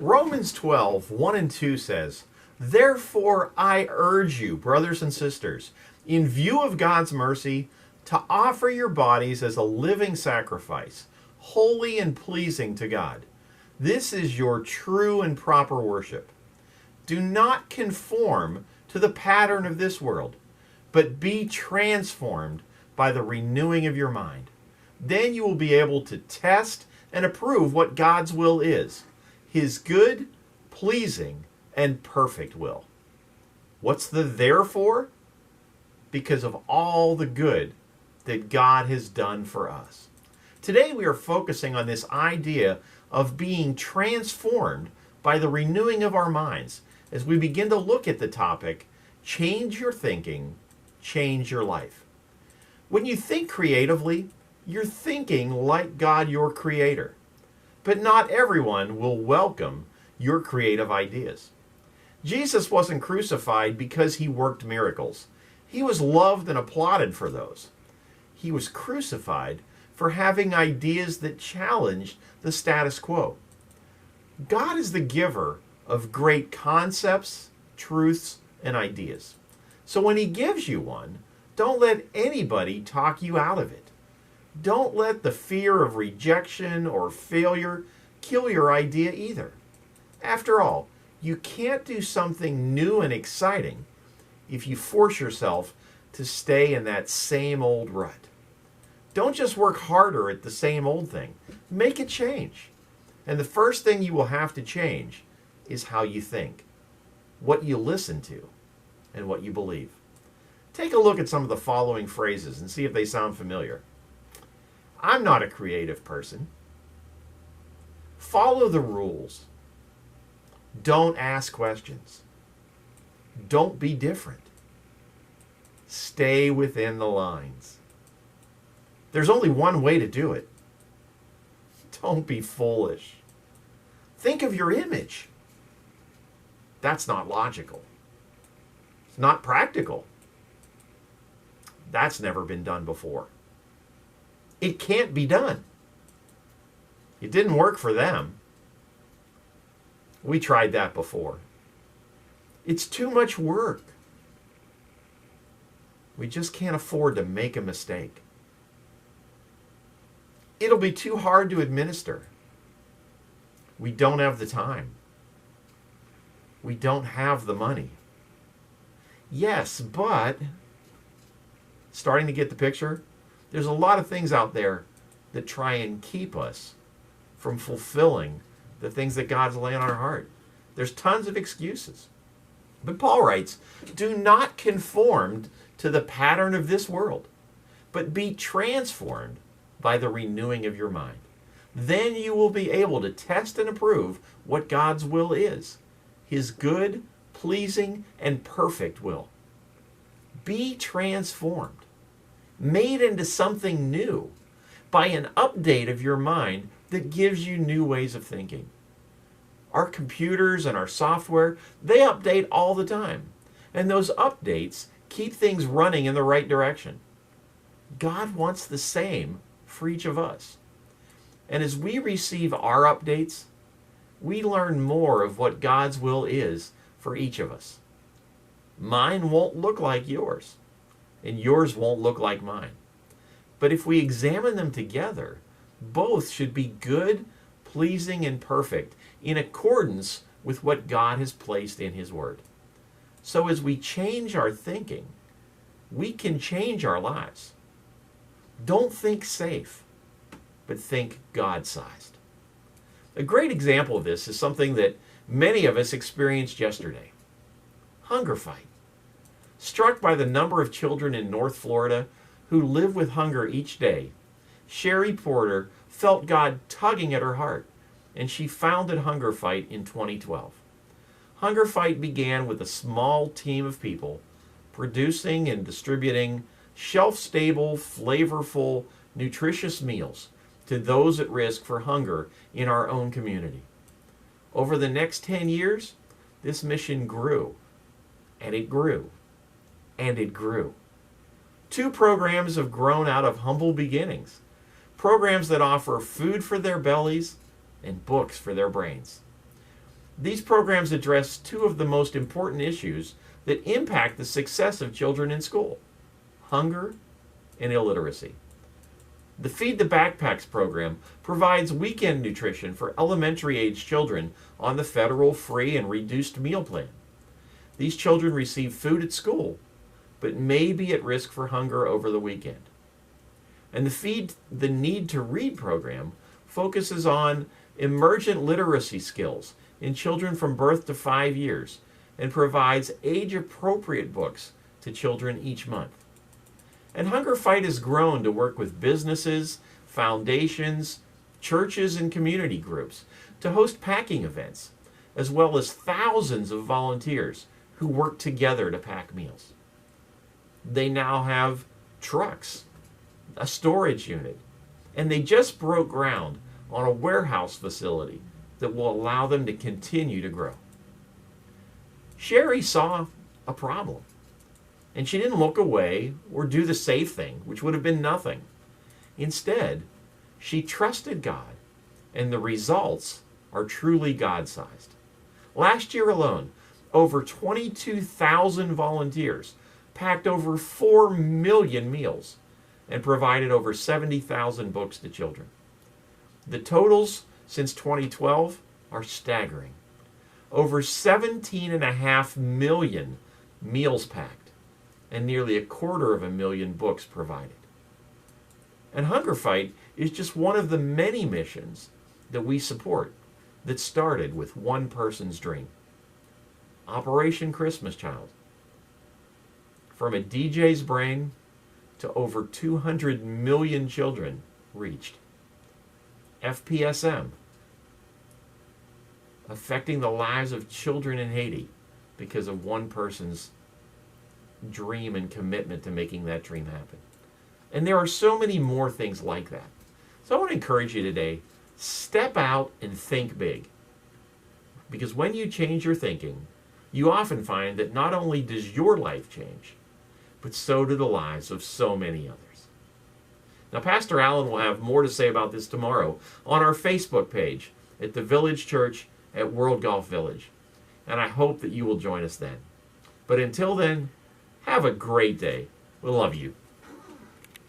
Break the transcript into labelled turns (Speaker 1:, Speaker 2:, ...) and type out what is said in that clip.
Speaker 1: Romans 12, 1 and 2 says, "Therefore I urge you, brothers and sisters, in view of God's mercy, to offer your bodies as a living sacrifice, holy and pleasing to God. This is your true and proper worship. Do not conform to the pattern of this world, but be transformed by the renewing of your mind. Then you will be able to test and approve what God's will is, his good, pleasing, and perfect will." What's the therefore? Because of all the good that God has done for us. Today we are focusing on this idea of being transformed by the renewing of our minds as we begin to look at the topic, change your thinking, change your life. When you think creatively, you're thinking like God, your creator. But not everyone will welcome your creative ideas. Jesus wasn't crucified because he worked miracles. He was loved and applauded for those. He was crucified for having ideas that challenged the status quo. God is the giver of great concepts, truths, and ideas. So when he gives you one, don't let anybody talk you out of it. Don't let the fear of rejection or failure kill your idea either. After all, you can't do something new and exciting if you force yourself to stay in that same old rut. Don't just work harder at the same old thing. Make a change. And the first thing you will have to change is how you think, what you listen to, and what you believe. Take a look at some of the following phrases and see if they sound familiar. I'm not a creative person. Follow the rules. Don't ask questions. Don't be different. Stay within the lines. There's only one way to do it. Don't be foolish. Think of your image. That's not logical. It's not practical. That's never been done before. It can't be done. It didn't work for them. We tried that before. It's too much work. We just can't afford to make a mistake. It'll be too hard to administer. We don't have the time. We don't have the money. Yes, but, starting to get the picture, there's a lot of things out there that try and keep us from fulfilling the things that God's laying on our heart. There's tons of excuses. But Paul writes, do not conform to the pattern of this world, but be transformed by the renewing of your mind. Then you will be able to test and approve what God's will is, his good, pleasing, and perfect will. Be transformed, made into something new by an update of your mind that gives you new ways of thinking. Our computers and our software, they update all the time. And those updates keep things running in the right direction. God wants the same for each of us. And as we receive our updates, we learn more of what God's will is for each of us. Mine won't look like yours, and yours won't look like mine. But if we examine them together, both should be good, pleasing, and perfect in accordance with what God has placed in his word. So as we change our thinking, we can change our lives. Don't think safe, but think God-sized. A great example of this is something that many of us experienced yesterday. Hunger fight. Struck by the number of children in North Florida who live with hunger each day, Sherry Porter felt God tugging at her heart, and she founded Hunger Fight in 2012. Hunger Fight began with a small team of people producing and distributing shelf-stable, flavorful, nutritious meals to those at risk for hunger in our own community. Over the next 10 years, this mission grew, and it grew, and it grew. 2 programs have grown out of humble beginnings, programs that offer food for their bellies and books for their brains. These programs address two of the most important issues that impact the success of children in school: hunger and illiteracy. The Feed the Backpacks program provides weekend nutrition for elementary age children on the federal free and reduced meal plan. These children receive food at school, but may be at risk for hunger over the weekend. And the Feed the Need to Read program focuses on emergent literacy skills in children from birth to 5 years and provides age-appropriate books to children each month. And Hunger Fight has grown to work with businesses, foundations, churches, and community groups to host packing events, as well as thousands of volunteers who work together to pack meals. They now have trucks, a storage unit, and they just broke ground on a warehouse facility that will allow them to continue to grow. Sherry saw a problem, and she didn't look away or do the safe thing, which would have been nothing. Instead, she trusted God, and the results are truly God-sized. Last year alone, over 22,000 volunteers packed over 4 million meals and provided over 70,000 books to children. The totals since 2012 are staggering. Over 17.5 million meals packed and nearly 250,000 books provided. And Hunger Fight is just one of the many missions that we support that started with one person's dream. Operation Christmas Child. From a DJ's brain to over 200 million children reached. FPSM, affecting the lives of children in Haiti because of one person's dream and commitment to making that dream happen. And there are so many more things like that. So I want to encourage you today, step out and think big. Because when you change your thinking, you often find that not only does your life change, but so do the lives of so many others. Now, Pastor Allen will have more to say about this tomorrow on our Facebook page at the Village Church at World Golf Village. And I hope that you will join us then. But until then, have a great day. We love you.